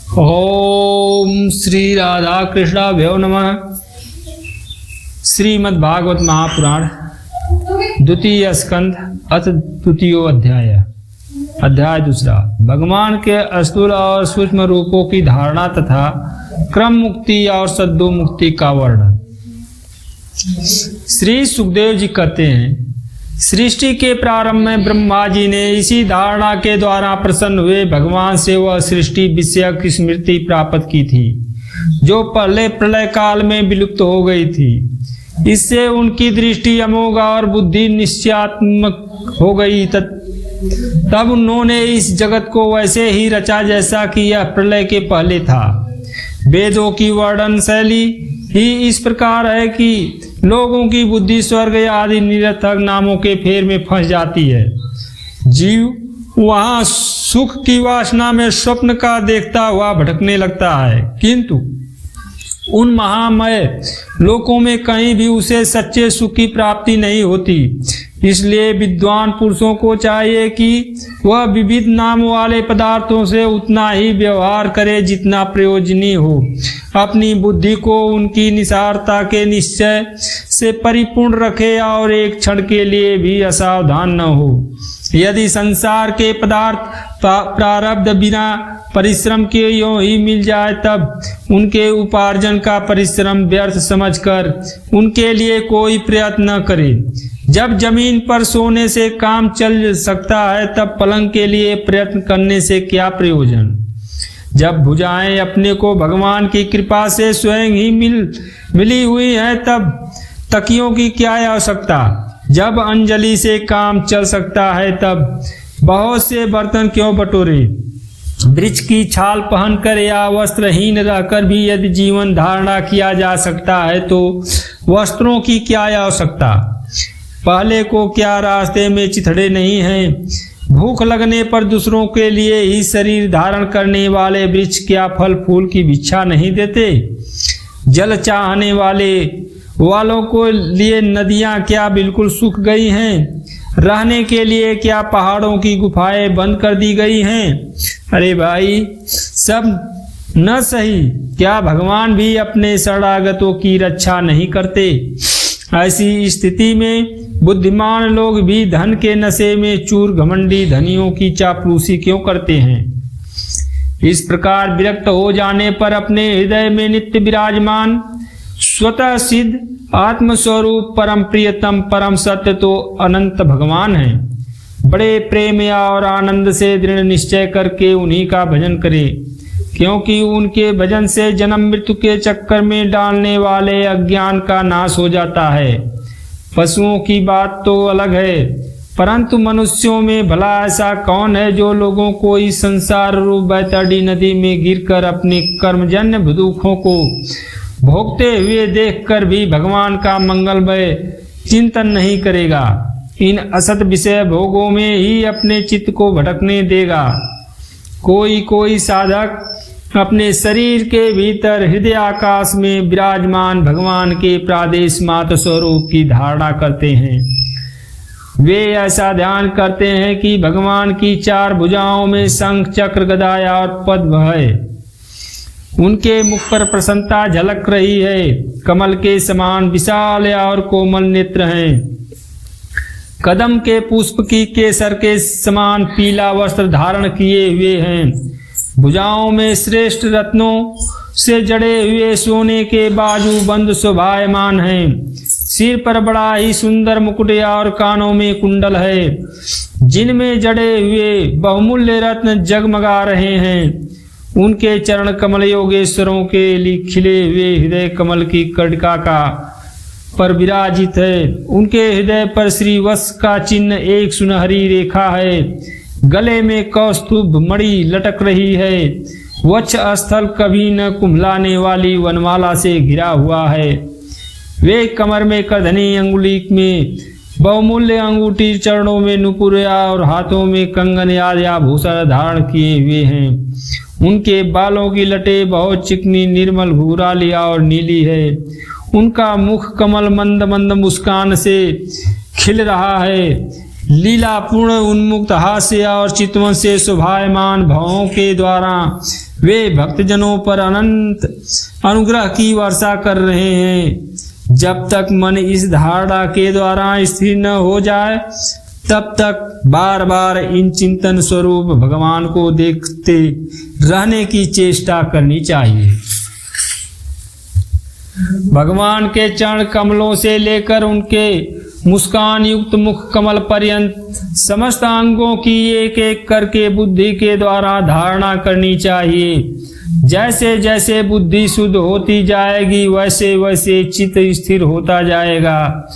ओम श्री राधा कृष्णाभ्यो नमः। श्रीमद् भागवत महापुराण द्वितीय स्कंध अथ द्वितीय अध्याय। अध्याय दूसरा। भगवान के स्थूल और सूक्ष्म रूपों की धारणा तथा क्रम मुक्ति और सद्दो मुक्ति का वर्णन। श्री सुखदेव जी कहते हैं, सृष्टि के प्रारंभ में ब्रह्मा जी ने इसी धारणा के द्वारा प्रसन्न हुए भगवान से वह सृष्टि विषयक स्मृति प्राप्त की थी जो पहले प्रलय काल में विलुप्त हो गई थी। इससे उनकी दृष्टि अमोघ और बुद्धि निश्चयात्मक हो गई। तब उन्होंने इस जगत को वैसे ही रचा जैसा कि यह प्रलय के पहले था। वेदों की वर्णन शैली ही इस प्रकार है कि लोगों की बुद्धि स्वर्ग आदि निरर्थक नामों के फेर में फंस जाती है। जीव वहां सुख की वासना में स्वप्न का देखता हुआ भटकने लगता है, किंतु उन महामय लोकों में कहीं भी उसे सच्चे सुख की प्राप्ति नहीं होती। इसलिए विद्वान पुरुषों को चाहिए कि वह विविध नाम वाले पदार्थों से उतना ही व्यवहार करे जितना प्रयोजनीय हो। अपनी बुद्धि को उनकी निसारता के निश्चय से परिपूर्ण रखे और एक क्षण के लिए भी असावधान न हो। यदि संसार के पदार्थ प्रारब्ध बिना परिश्रम के यों ही मिल जाए, तब उनके उपार्जन का परिश्रम व्यर्थ समझकर उनके लिए कोई प्रयत्न न करे। जब जमीन पर सोने से काम चल सकता है, तब पलंग के लिए प्रयत्न करने से क्या प्रयोजन। जब भुजाएं अपने को भगवान की कृपा से स्वयं ही मिली हुई है, तब तकियों की क्या आवश्यकता। जब अंजलि से काम चल सकता है, तब बहुत से बर्तन क्यों बटोरे। वृक्ष की छाल पहनकर या वस्त्रहीन रहकर भी यदि जीवन धारणा किया जा सकता है, तो वस्त्रों की क्या आवश्यकता। पहले को क्या रास्ते में चिथड़े नहीं हैं। भूख लगने पर दूसरों के लिए ही शरीर धारण करने वाले वृक्ष क्या फल फूल की भिक्षा नहीं देते। जल चाहने वालों को लिए नदियां क्या बिल्कुल सूख गई हैं। रहने के लिए क्या पहाड़ों की गुफाएं बंद कर दी गई हैं। अरे भाई, सब न सही, क्या भगवान भी अपने शरणागतों की रक्षा नहीं करते। ऐसी स्थिति में बुद्धिमान लोग भी धन के नशे में चूर घमंडी धनियों की चापलूसी क्यों करते हैं। इस प्रकार विरक्त हो जाने पर अपने हृदय में नित्य विराजमान स्वतः सिद्ध आत्मस्वरूप परम प्रियतम परम सत्य तो अनंत भगवान है। बड़े प्रेम और आनंद से दृढ़ निश्चय करके उन्हीं का भजन करें, क्योंकि उनके भजन से जन्म मृत्यु के चक्कर में डालने वाले अज्ञान का नाश हो जाता है। पशुओं की बात तो अलग है, परंतु मनुष्यों में भला ऐसा कौन है जो लोगों को इस संसार रूप बैतरणी नदी में गिरकर अपने कर्मजन्य दुखों को भोगते हुए देखकर भी भगवान का मंगलमय चिंतन नहीं करेगा। इन असत विषय भोगों में ही अपने चित्त को भटकने देगा। कोई साधक अपने शरीर के भीतर हृदय आकाश में विराजमान भगवान के प्रादेश मात्र स्वरूप की धारणा करते हैं। वे ऐसा ध्यान करते हैं कि भगवान की चार भुजाओं में शंख चक्र गदा और पद्म है। उनके मुख पर प्रसन्नता झलक रही है। कमल के समान विशाल और कोमल नेत्र हैं। कदम के पुष्प की केसर के समान पीला वस्त्र धारण किए हुए हैं। भुजाओं में श्रेष्ठ रत्नों से जड़े हुए सोने के बाजू बंद शोभायमान हैं। सिर पर बड़ा ही सुंदर मुकुट और कानों में कुंडल है, जिनमें जड़े हुए बहुमूल्य रत्न जगमगा रहे हैं। उनके चरण कमल योगेश्वरों के लिए खिले हुए हृदय कमल की कर्णिका का पर विराजित है। उनके हृदय पर श्रीवत्स का चिन्ह एक सुनहरी रेखा है। गले में कौस्तुभ मणि लटक रही है। वक्ष स्थल कभी न कुम्हलाने वाली वनमाला से घिरा हुआ है। वे कमर में करधनी अंगुली में बहुमूल्य अंगूठी, चरणों में नुपुर और हाथों में कंगन आदि आभूषण धारण किए हुए हैं। उनके बालों की लटे बहुत चिकनी, निर्मल, भूराली और नीली है। उनका मुख कमल मंद मंद मुस्कान से खिल रहा है। लीला पूर्ण उन्मुक्त हास्य और चितवन से शोभायमान भावों के द्वारा वे भक्तजनों पर अनंत अनुग्रह की वर्षा कर रहे हैं। जब तक मन इस धारणा के द्वारा स्थिर न हो जाए तब तक बार बार इन चिंतन स्वरूप भगवान को देखते रहने की चेष्टा करनी चाहिए। भगवान के चरण कमलों से लेकर उनके मुस्कान युक्त मुख कमल पर्यंत समस्त अंगों की एक एक करके बुद्धि के द्वारा धारणा करनी चाहिए। जैसे जैसे बुद्धि शुद्ध होती जाएगी वैसे वैसे चित्त स्थिर होता जाएगा।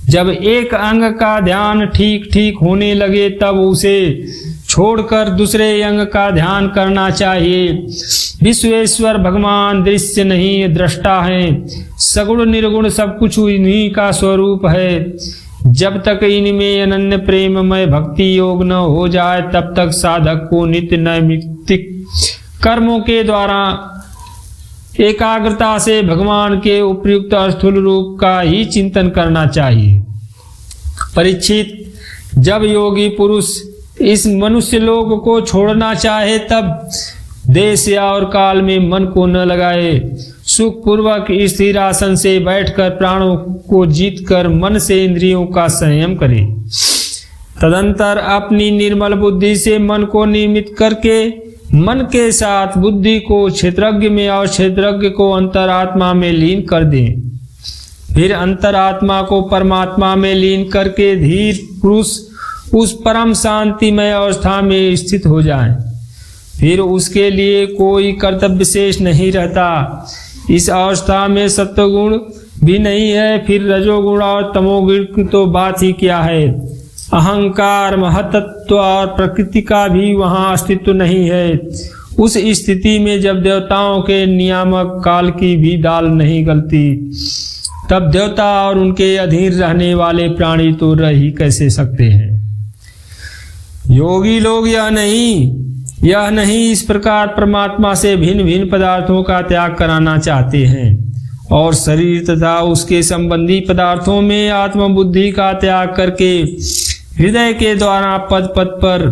जब एक अंग का ध्यान ठीक ठीक होने लगे तब उसे छोड़कर दूसरे अंग का ध्यान करना चाहिए। विश्वेश्वर भगवान दृश्य नहीं दृष्टा है, सगुण निर्गुण सब कुछ इन्हीं का स्वरूप है। जब तक इनमें अनन्य प्रेममय भक्ति योग न हो जाए तब तक साधक को नित्य नैमित्तिक कर्मों के द्वारा एकाग्रता से भगवान के उपयुक्त स्थूल रूप का ही चिंतन करना चाहिए। परीक्षित, जब योगी पुरुष इस मनुष्य लोक को छोड़ना चाहे तब देश या और काल में मन को न लगाए, सुख पूर्वक स्थिर आसन से बैठकर प्राणों को जीतकर मन से इंद्रियों का संयम करे। तदंतर अपनी निर्मल बुद्धि से मन को नियमित करके मन के साथ बुद्धि को क्षेत्रज्ञ में और क्षेत्रज्ञ को अंतरात्मा में लीन कर दें। फिर अंतरात्मा को परमात्मा में लीन करके धीर पुरुष उस परम शांतिमय अवस्था में स्थित हो जाए। फिर उसके लिए कोई कर्तव्य शेष नहीं रहता। इस अवस्था में सत्वगुण भी नहीं है, फिर रजोगुण और तमोगुण की तो बात ही क्या है। अहंकार, महतत्व और प्रकृति का भी वहाँ अस्तित्व नहीं है। उस स्थिति में जब देवताओं के नियामक काल की भी दाल नहीं गलती तब देवता और उनके अधीन रहने वाले प्राणी तो रह ही कैसे सकते हैं। योगी लोग यह नहीं इस प्रकार परमात्मा से भिन्न भिन्न पदार्थों का त्याग कराना चाहते हैं और शरीर तथा उसके संबंधी पदार्थों में आत्मबुद्धि का त्याग करके हृदय के द्वारा पद पद पर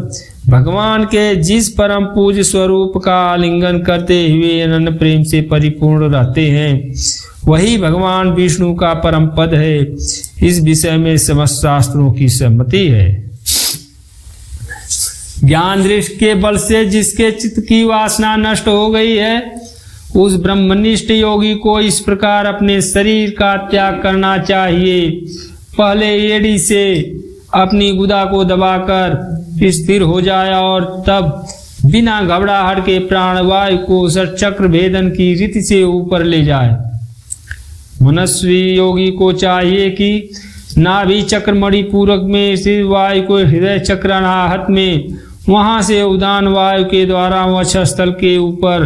भगवान के जिस परम पूज्य स्वरूप का आलिंगन करते हुए अनन्य प्रेम से परिपूर्ण रहते हैं वही भगवान विष्णु का परम पद है। इस विषय में समस्त शास्त्रों की सहमति है। ज्ञान दृष्टि के बल से जिसके चित्त की वासना नष्ट हो गई है उस ब्रह्मनिष्ठ योगी को इस प्रकार अपने शरीर का त्याग करना चाहिए। पहले एड़ी से अपनी गुदा को दबाकर स्थिर हो जाए और तब बिना घबराहट के प्राणवायु को चक्र भेदन की रीति से ऊपर ले जाए। मनस्वी योगी को चाहिए कि नाभि चक्र मणिपूरक में स्थित वायु को हृदय चक्र अनाहत में वहां से उदान वायु के द्वारा वक्षस्थल के ऊपर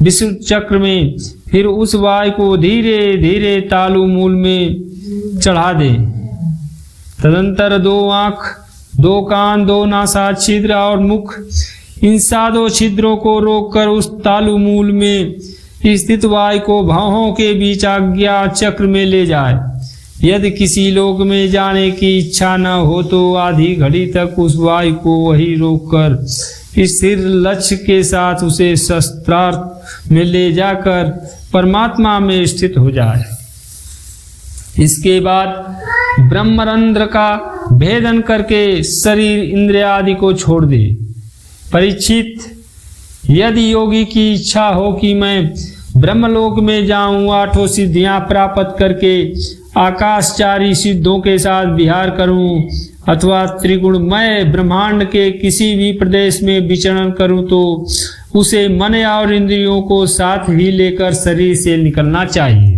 विशुद्ध चक्र में फिर उस वायु को धीरे धीरे तालु मूल में चढ़ा दे। तदंतर 2 आंख, 2 कान, 2 नासा छिद्र और मुख, इन 7 छिद्रों को रोककर उस तालु मूल में स्थित वायु को भौहों के बीच आज्ञा चक्र में ले जाए। यदि किसी लोक में जाने की इच्छा न हो तो आधी घड़ी तक उस वायु को वही रोककर स्थिर लक्ष्य के साथ उसे शस्त्रार्थ में ले जाकर परमात्मा में स्थित हो जाए। इसके बाद ब्रह्मरंध्र का भेदन करके शरीर इंद्रिय आदि को छोड़ दे। परीक्षित, यदि योगी की इच्छा हो कि मैं ब्रह्मलोक में जाऊं, 8 सिद्धियां प्राप्त करके आकाशचारी सिद्धों के साथ विहार करूं अथवा त्रिगुणमय ब्रह्मांड के किसी भी प्रदेश में विचरण करूं तो उसे मन और इंद्रियों को साथ ही लेकर शरीर से निकलना चाहिए।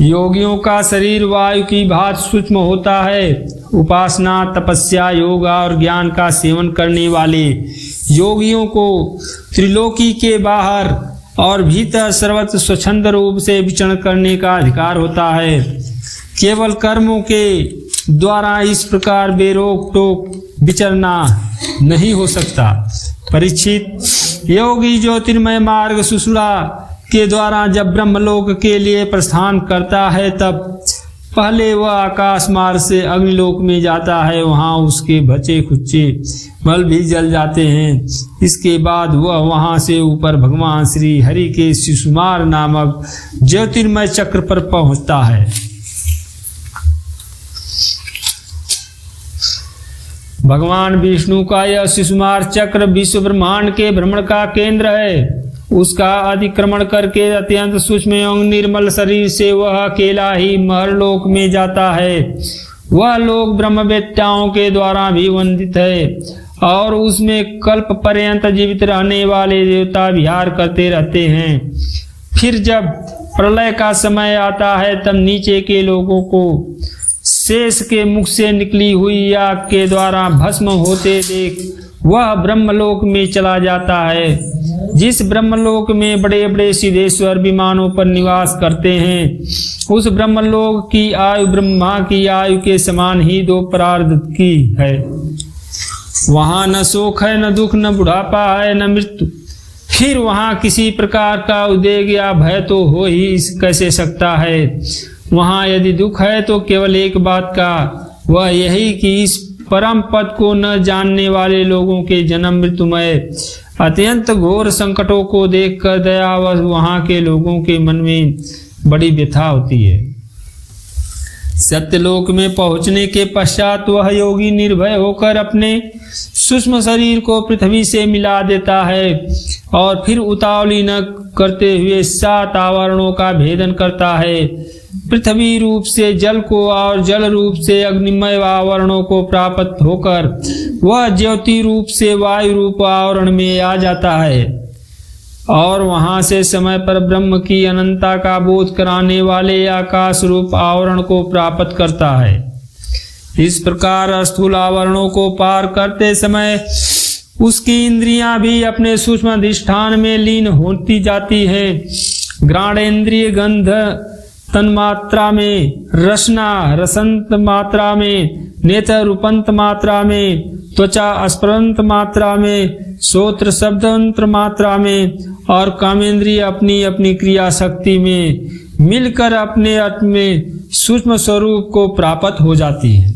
योगियों का शरीर वायु की भांति सूक्ष्म होता है। उपासना, तपस्या, योग और ज्ञान का सेवन करने वाले योगियों को त्रिलोकी के बाहर और भीतर सर्वत्र स्वच्छंद रूप से विचरण करने का अधिकार होता है। केवल कर्मों के द्वारा इस प्रकार बेरोक टोक विचरना नहीं हो सकता। परीक्षित, योगी ज्योतिर्मय मार्ग सुषुम्ना के द्वारा जब ब्रह्मलोक के लिए प्रस्थान करता है तब पहले वह आकाश मार्ग से अग्निलोक में जाता है, वहां उसके बचे खुच्चे मल भी जल जाते हैं। इसके बाद वह वहां से ऊपर भगवान श्री हरि के शिशुमार नामक ज्योतिर्मय चक्र पर पहुंचता है। भगवान विष्णु का यह शिशुमार चक्र विश्व ब्रह्मांड के भ्रमण का केंद्र है। उसका अतिक्रमण करके अत्यंत सूक्ष्म एवं निर्मल शरीर से वह अकेला ही महरलोक में जाता है। वह लोक ब्रह्मवेत्ताओं के द्वारा भी वंदित है और उसमें कल्प पर्यंत जीवित रहने वाले देवता विहार करते रहते हैं। फिर जब प्रलय का समय आता है तब नीचे के लोगों को शेष के मुख से निकली हुई आग के द्वारा भस्म होते देख वह ब्रह्मलोक में चला जाता है। जिस ब्रह्मलोक में बड़े बड़े सिद्धेश्वर विमानों पर निवास करते हैं, उस ब्रह्मलोक की आयु ब्रह्मा की आयु के समान ही दो प्रार्ध की है। वहां न शोक है, न दुख, न बुढ़ापा है, न मृत्यु। फिर वहां किसी प्रकार का उद्वेग या भय तो हो ही कैसे सकता है। वहां यदि दुख है तो केवल एक बात का, वह यही कि इस परम पद को न जानने वाले लोगों के जन्म मृत्युमय अत्यंत घोर संकटों को देखकर दयावश वहां के लोगों के मन में बड़ी व्यथा होती है। सत्यलोक में पहुंचने के पश्चात वह योगी निर्भय होकर अपने सूक्ष्म शरीर को पृथ्वी से मिला देता है और फिर उतावली न करते हुए 7 आवरणों का भेदन करता है। पृथ्वी रूप से जल को और जल रूप से अग्निमय आवरणों को प्राप्त होकर वह ज्योति रूप से वायु रूप आवरण में आ जाता है और वहां से समय पर ब्रह्म की अनंतता का बोध कराने वाले आकाश रूप आवरण को प्राप्त करता है। इस प्रकार स्थूल आवरणों को पार करते समय उसकी इंद्रियां भी अपने सूक्ष्म अधिष्ठान में लीन होती जाती है। घ्राणेन्द्रिय गंध तन्मात्रा में, रसना रसंत मात्रा में, नेत्र रूपंत मात्रा में, त्वचा स्पृशंत मात्रा में, श्रोत्र शब्दंत्र मात्रा में और कामेंद्रिय अपनी अपनी क्रिया शक्ति में मिलकर अपने अर्थ में सूक्ष्म स्वरूप को प्राप्त हो जाती है।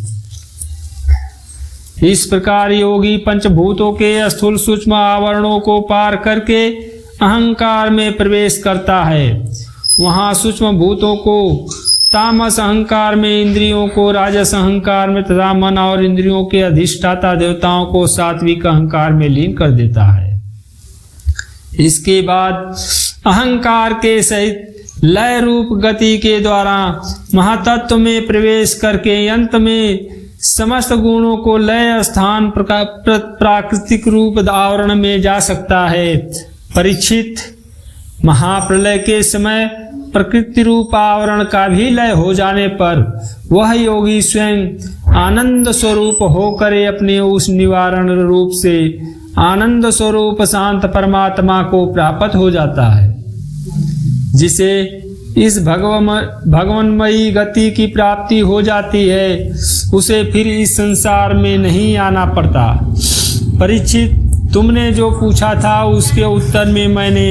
इस प्रकार योगी पंचभूतों के स्थूल सूक्ष्म आवरणों को पार करके अहंकार में प्रवेश करता है। वहां सूक्ष्म भूतों को तामस अहंकार में, इंद्रियों को राजस अहंकार में तथा मन और इंद्रियों के अधिष्ठाता देवताओं को सात्विक अहंकार में लीन कर देता है। इसके बाद अहंकार के सहित लय रूप गति के द्वारा महातत्व में प्रवेश करके अंत में समस्त गुणों को लय स्थान प्राकृतिक रूप आवरण में जा सकता है। परीक्षित, महाप्रलय के समय प्रकृति रूप आवरण का भी लय हो जाने पर वह योगी स्वयं आनंद स्वरूप होकर अपने उस निवारण रूप से आनंद स्वरूप शांत परमात्मा को प्राप्त हो जाता है, जिसे इस भगवन्मयी गति की प्राप्ति हो जाती है। उसे फिर इस संसार में नहीं आना पड़ता। परीक्षित, तुमने जो पूछा था उसके उत्तर में मैंने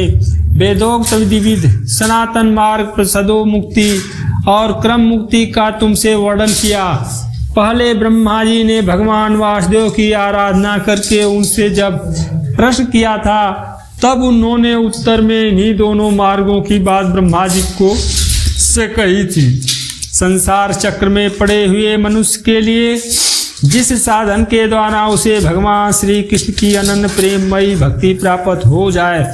वेदोक्त विविध सनातन मार्ग, प्रसदो मुक्ति और क्रम मुक्ति का तुमसे वर्णन किया। पहले ब्रह्मा जी ने भगवान वासुदेव की आराधना करके उनसे जब प्रश्न किया था तब उन्होंने उत्तर में इन्हीं दोनों मार्गों की बात ब्रह्मा जी को से कही थी। संसार चक्र में पड़े हुए मनुष्य के लिए जिस साधन के द्वारा उसे भगवान श्री कृष्ण की अनन्य प्रेममयी भक्ति प्राप्त हो जाए,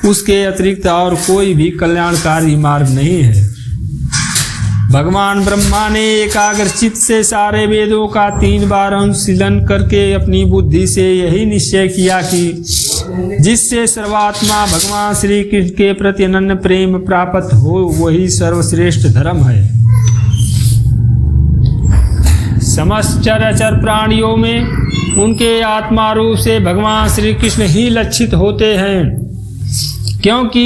उसके अतिरिक्त और कोई भी कल्याणकारी मार्ग नहीं है। भगवान ब्रह्मा ने एकाग्रचित्त से सारे वेदों का 3 बार अनुशीलन करके अपनी बुद्धि से यही निश्चय किया कि जिससे सर्वात्मा भगवान श्री कृष्ण के प्रति अनन्य प्रेम प्राप्त हो वही सर्वश्रेष्ठ धर्म है। समस्त चराचर प्राणियों में उनके आत्मा रूप से भगवान श्री कृष्ण ही लक्षित होते हैं, क्योंकि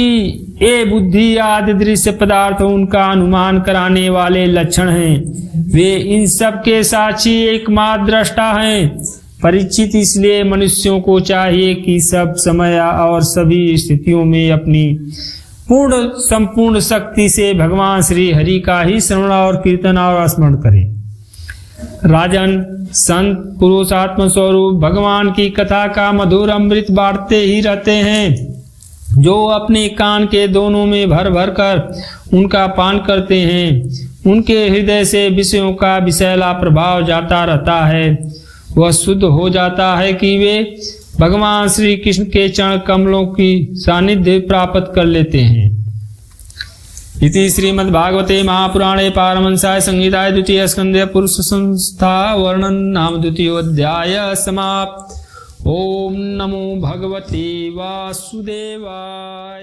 ये बुद्धि आदि दृश्य पदार्थ उनका अनुमान कराने वाले लक्षण हैं। वे इन सब के साक्षी एकमात्र दृष्टा हैं। परिचित, इसलिए मनुष्यों को चाहिए कि सब समय और सभी स्थितियों में अपनी पूर्ण संपूर्ण शक्ति से भगवान श्री हरि का ही श्रवण और कीर्तन और स्मरण करें। राजन, संत पुरुषात्म स्वरूप भगवान की कथा का मधुर अमृत बांटते ही रहते हैं। जो अपने कान के दोनों में भर भर कर उनका पान करते हैं, उनके हृदय से विषयों का विषैला प्रभाव जाता रहता है। वह शुद्ध हो जाता है कि वे भगवान श्री कृष्ण के चरण कमलों की सानिध्य प्राप्त कर लेते हैं। इति श्रीमद्भागवते महापुराणे पारमहंस्यां संहितायां द्वितीय स्कंदे पुरुष संस्था वर्णन नाम द्वितीयोऽध्याय समाप्त। ओम नमो भगवते वासुदेवाय।